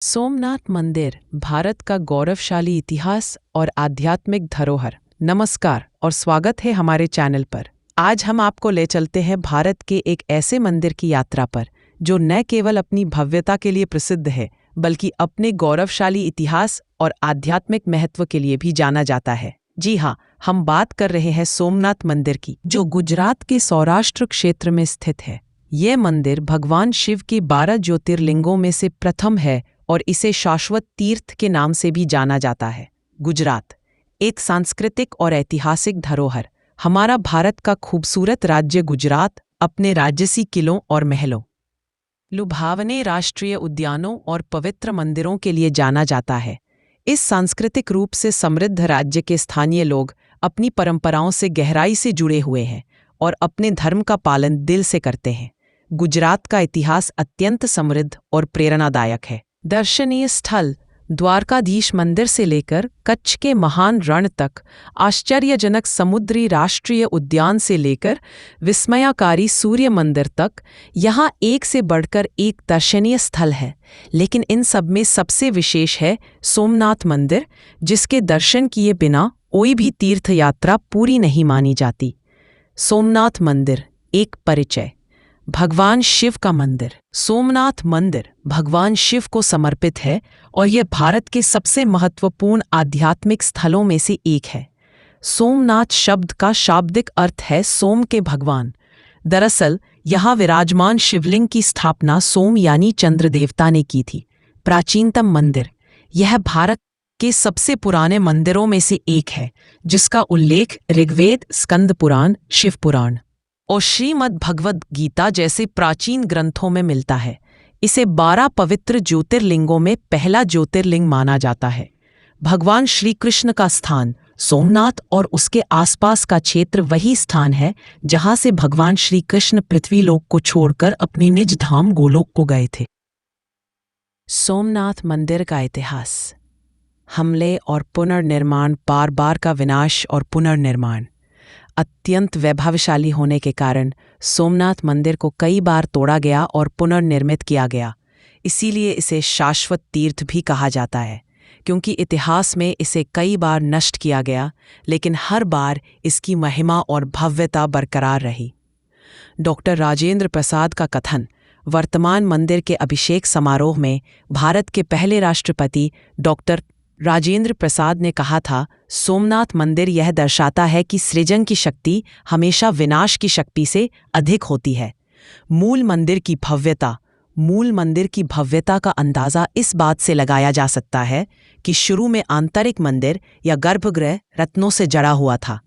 सोमनाथ मंदिर भारत का गौरवशाली इतिहास और आध्यात्मिक धरोहर। नमस्कार और स्वागत है हमारे चैनल पर। आज हम आपको ले चलते हैं भारत के एक ऐसे मंदिर की यात्रा पर जो न केवल अपनी भव्यता के लिए प्रसिद्ध है बल्कि अपने गौरवशाली इतिहास और आध्यात्मिक महत्व के लिए भी जाना जाता है। जी हाँ, हम बात कर रहे हैं सोमनाथ मंदिर की, जो गुजरात के सौराष्ट्र क्षेत्र में स्थित है। यह मंदिर भगवान शिव के 12 ज्योतिर्लिंगों में से प्रथम है और इसे शाश्वत तीर्थ के नाम से भी जाना जाता है। गुजरात एक सांस्कृतिक और ऐतिहासिक धरोहर। हमारा भारत का खूबसूरत राज्य गुजरात अपने राजसी किलों और महलों, लुभावने राष्ट्रीय उद्यानों और पवित्र मंदिरों के लिए जाना जाता है। इस सांस्कृतिक रूप से समृद्ध राज्य के स्थानीय लोग अपनी परंपराओं से गहराई से जुड़े हुए हैं और अपने धर्म का पालन दिल से करते हैं। गुजरात का इतिहास अत्यंत समृद्ध और प्रेरणादायक है। दर्शनीय स्थल द्वारकाधीश मंदिर से लेकर कच्छ के महान रण तक, आश्चर्यजनक समुद्री राष्ट्रीय उद्यान से लेकर विस्मयकारी सूर्य मंदिर तक, यहाँ एक से बढ़कर एक दर्शनीय स्थल है। लेकिन इन सब में सबसे विशेष है सोमनाथ मंदिर, जिसके दर्शन किए बिना कोई भी तीर्थ यात्रा पूरी नहीं मानी जाती। सोमनाथ मंदिर एक परिचय। भगवान शिव का मंदिर। सोमनाथ मंदिर भगवान शिव को समर्पित है और यह भारत के सबसे महत्वपूर्ण आध्यात्मिक स्थलों में से एक है। सोमनाथ शब्द का शाब्दिक अर्थ है सोम के भगवान। दरअसल यहाँ विराजमान शिवलिंग की स्थापना सोम यानी चंद्र देवता ने की थी। प्राचीनतम मंदिर। यह भारत के सबसे पुराने मंदिरों में से एक है, जिसका उल्लेख ऋग्वेद, स्कंद पुराण, शिव पुराण और श्रीमद् भगवद गीता जैसे प्राचीन ग्रंथों में मिलता है। इसे 12 पवित्र ज्योतिर्लिंगों में पहला ज्योतिर्लिंग माना जाता है। भगवान श्री कृष्ण का स्थान सोमनाथ और उसके आसपास का क्षेत्र वही स्थान है जहां से भगवान श्री कृष्ण पृथ्वीलोक को छोड़कर अपने निज धाम गोलोक को गए थे। सोमनाथ मंदिर का इतिहास। हमले और पुनर्निर्माण। बार बार का विनाश और पुनर्निर्माण। अत्यंत वैभवशाली होने के कारण सोमनाथ मंदिर को कई बार तोड़ा गया और पुनर्निर्मित किया गया। इसीलिए इसे शाश्वत तीर्थ भी कहा जाता है, क्योंकि इतिहास में इसे कई बार नष्ट किया गया, लेकिन हर बार इसकी महिमा और भव्यता बरकरार रही। डॉक्टर राजेंद्र प्रसाद का कथन। वर्तमान मंदिर के अभिषेक समारोह में भारत के पहले राष्ट्रपति डॉक्टर राजेंद्र प्रसाद ने कहा था, सोमनाथ मंदिर यह दर्शाता है कि सृजन की शक्ति हमेशा विनाश की शक्ति से अधिक होती है। मूल मंदिर की भव्यता। मूल मंदिर की भव्यता का अंदाज़ा इस बात से लगाया जा सकता है कि शुरू में आंतरिक मंदिर या गर्भगृह रत्नों से जड़ा हुआ था,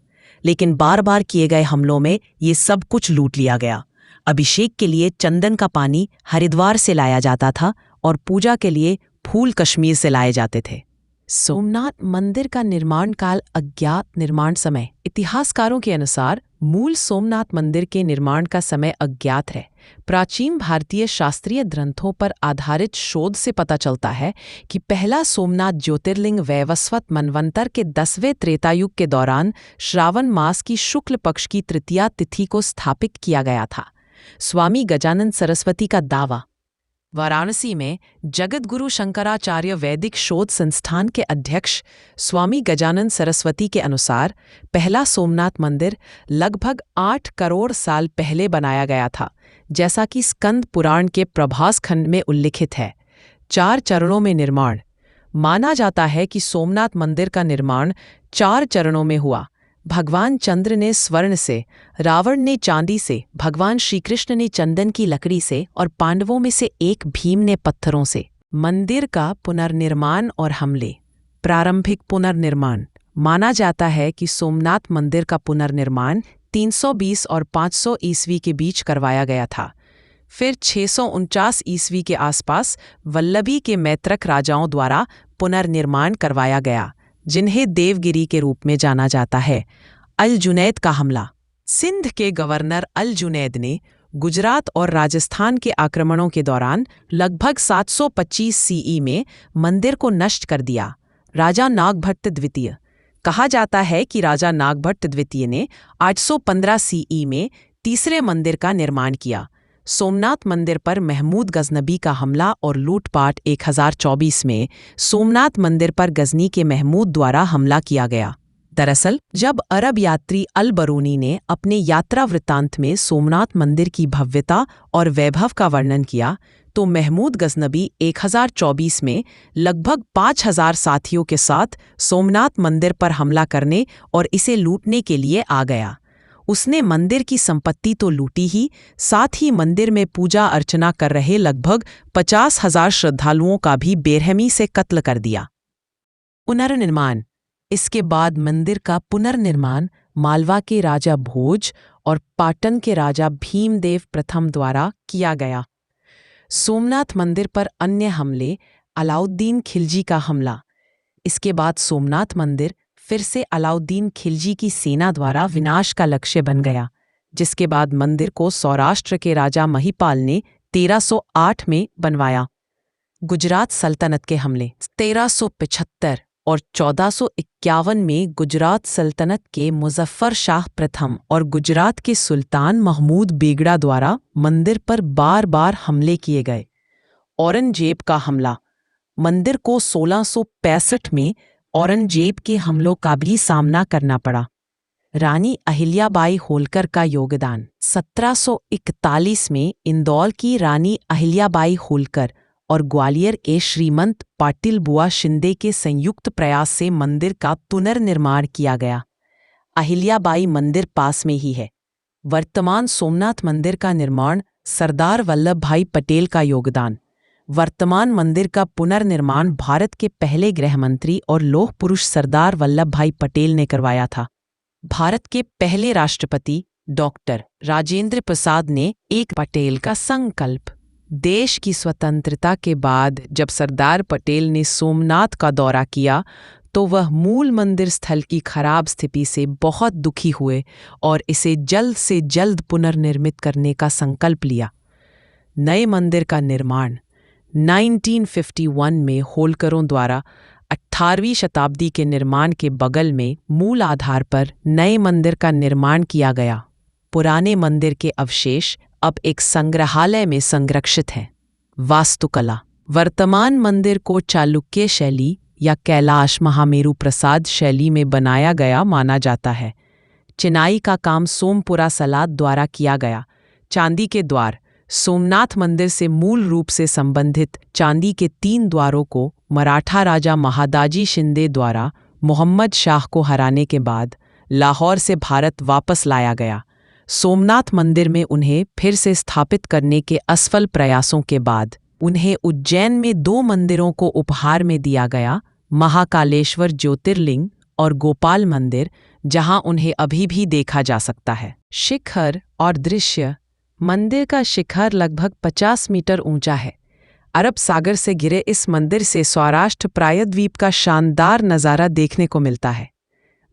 लेकिन बार बार किए गए हमलों में ये सब कुछ लूट लिया गया। अभिषेक के लिए चंदन का पानी हरिद्वार से लाया जाता था और पूजा के लिए फूल कश्मीर से लाए जाते थे। सोमनाथ मंदिर का निर्माण काल। अज्ञात निर्माण समय। इतिहासकारों के अनुसार मूल सोमनाथ मंदिर के निर्माण का समय अज्ञात है। प्राचीन भारतीय शास्त्रीय ग्रंथों पर आधारित शोध से पता चलता है कि पहला सोमनाथ ज्योतिर्लिंग वैवस्वत मनवंतर के 10वें त्रेतायुग के दौरान श्रावण मास की शुक्ल पक्ष की तृतीया तिथि को स्थापित किया गया था। स्वामी गजानन सरस्वती का दावा। वाराणसी में जगतगुरु शंकराचार्य वैदिक शोध संस्थान के अध्यक्ष स्वामी गजानन सरस्वती के अनुसार पहला सोमनाथ मंदिर लगभग 8 करोड़ साल पहले बनाया गया था, जैसा कि स्कंद पुराण के प्रभास खंड में उल्लिखित है। 4 चरणों में निर्माण। माना जाता है कि सोमनाथ मंदिर का निर्माण 4 चरणों में हुआ। भगवान चंद्र ने स्वर्ण से, रावण ने चांदी से, भगवान श्रीकृष्ण ने चंदन की लकड़ी से और पांडवों में से एक भीम ने पत्थरों से। मंदिर का पुनर्निर्माण और हमले। प्रारंभिक पुनर्निर्माण। माना जाता है कि सोमनाथ मंदिर का पुनर्निर्माण 320 और 500 ईस्वी के बीच करवाया गया था। फिर 649 ईस्वी के आसपास वल्लभी के मैत्रक राजाओं द्वारा पुनर्निर्माण करवाया गया, जिन्हें देवगिरी के रूप में जाना जाता है। अल जुनैद का हमला। सिंध के गवर्नर अल जुनैद ने गुजरात और राजस्थान के आक्रमणों के दौरान लगभग 725 सीई में मंदिर को नष्ट कर दिया। राजा नागभट्ट द्वितीय। कहा जाता है कि राजा नागभट्ट द्वितीय ने 815 सीई में तीसरे मंदिर का निर्माण किया। सोमनाथ मंदिर पर महमूद गजनबी का हमला और लूटपाट 1024 में सोमनाथ मंदिर पर गजनी के महमूद द्वारा हमला किया गया। दरअसल जब अरब यात्री अल बरूनी ने अपने यात्रा वृत्तांत में सोमनाथ मंदिर की भव्यता और वैभव का वर्णन किया तो महमूद गजनबी 1024 में लगभग 5000 साथियों के साथ सोमनाथ मंदिर पर हमला करने और इसे लूटने के लिए आ गया। उसने मंदिर की संपत्ति तो लूटी ही, साथ ही मंदिर में पूजा अर्चना कर रहे लगभग 50,000 श्रद्धालुओं का भी बेरहमी से कत्ल कर दिया। पुनर्निर्माण। इसके बाद मंदिर का पुनर्निर्माण मालवा के राजा भोज और पाटन के राजा भीमदेव प्रथम द्वारा किया गया। सोमनाथ मंदिर पर अन्य हमले। अलाउद्दीन खिलजी का हमला। इसके बाद सोमनाथ मंदिर फिर से अलाउद्दीन खिलजी की सेना द्वारा विनाश का लक्ष्य बन गया, जिसके बाद मंदिर को सौराष्ट्र के राजा महिपाल ने 1308 में बनवाया। गुजरात सल्तनत के हमले। 1375 और 1451 में गुजरात सल्तनत के मुजफ्फर शाह प्रथम और गुजरात के सुल्तान महमूद बेगड़ा द्वारा मंदिर पर बार बार हमले किए गए। औरंगजेब का हमला। मंदिर को 1665 में औरंगजेब के हमलों का भी सामना करना पड़ा। रानी अहिल्याबाई होलकर का योगदान। 1741 में इंदौर की रानी अहिल्याबाई होलकर और ग्वालियर के श्रीमंत पाटिल बुआ शिंदे के संयुक्त प्रयास से मंदिर का पुनर्निर्माण किया गया। अहिल्याबाई मंदिर पास में ही है। वर्तमान सोमनाथ मंदिर का निर्माण सरदार वल्लभ भाई पटेल का योगदान। वर्तमान मंदिर का पुनर्निर्माण भारत के पहले गृह मंत्री और लौह पुरुष सरदार वल्लभ भाई पटेल ने करवाया था। भारत के पहले राष्ट्रपति डॉक्टर राजेंद्र प्रसाद ने एक पटेल का संकल्प। देश की स्वतंत्रता के बाद जब सरदार पटेल ने सोमनाथ का दौरा किया तो वह मूल मंदिर स्थल की खराब स्थिति से बहुत दुखी हुए और इसे जल्द से जल्द पुनर्निर्मित करने का संकल्प लिया। नए मंदिर का निर्माण। 1951 में होलकरों द्वारा 18वीं शताब्दी के निर्माण के बगल में मूल आधार पर नए मंदिर का निर्माण किया गया। पुराने मंदिर के अवशेष अब एक संग्रहालय में संरक्षित हैं। वास्तुकला। वर्तमान मंदिर को चालुक्य शैली या कैलाश महामेरु प्रसाद शैली में बनाया गया माना जाता है। चिनाई का काम सोमपुरा सलाद द्वारा किया गया। चांदी के द्वार। सोमनाथ मंदिर से मूल रूप से संबंधित चांदी के 3 द्वारों को मराठा राजा महादाजी शिंदे द्वारा मोहम्मद शाह को हराने के बाद लाहौर से भारत वापस लाया गया। सोमनाथ मंदिर में उन्हें फिर से स्थापित करने के असफल प्रयासों के बाद उन्हें उज्जैन में 2 मंदिरों को उपहार में दिया गया, महाकालेश्वर ज्योतिर्लिंग और गोपाल मंदिर, जहां उन्हें अभी भी देखा जा सकता है। शिखर और दृश्य। मंदिर का शिखर लगभग 50 मीटर ऊंचा है। अरब सागर से घिरे इस मंदिर से सौराष्ट्र प्रायद्वीप का शानदार नज़ारा देखने को मिलता है।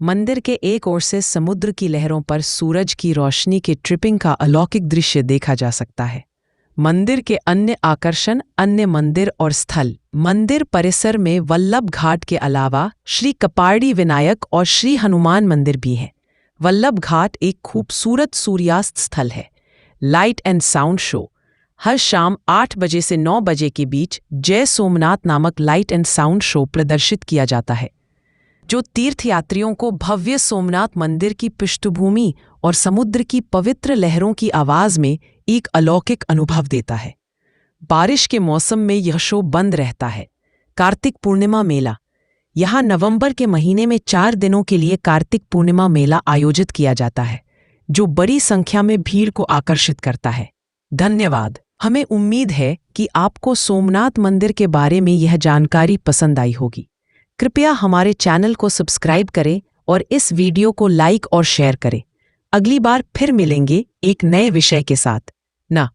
मंदिर के एक ओर से समुद्र की लहरों पर सूरज की रोशनी के ट्रिपिंग का अलौकिक दृश्य देखा जा सकता है। मंदिर के अन्य आकर्षण। अन्य मंदिर और स्थल। मंदिर परिसर में वल्लभ घाट के अलावा श्री कपाड़ी विनायक और श्री हनुमान मंदिर भी है। वल्लभ घाट एक खूबसूरत सूर्यास्त स्थल है। Light and sound show. हर शाम 8 बजे से 9 बजे के बीच जय सोमनाथ नामक लाइट एंड साउंड शो प्रदर्शित किया जाता है, जो तीर्थयात्रियों को भव्य सोमनाथ मंदिर की पृष्ठभूमि और समुद्र की पवित्र लहरों की आवाज में एक अलौकिक अनुभव देता है। बारिश के मौसम में यह शो बंद रहता है। कार्तिक पूर्णिमा मेला। यहाँ नवंबर के महीने में 4 दिनों के लिए कार्तिक पूर्णिमा मेला आयोजित किया जाता है, जो बड़ी संख्या में भीड़ को आकर्षित करता है। धन्यवाद। हमें उम्मीद है कि आपको सोमनाथ मंदिर के बारे में यह जानकारी पसंद आई होगी। कृपया हमारे चैनल को सब्सक्राइब करें और इस वीडियो को लाइक और शेयर करें। अगली बार फिर मिलेंगे एक नए विषय के साथ। ना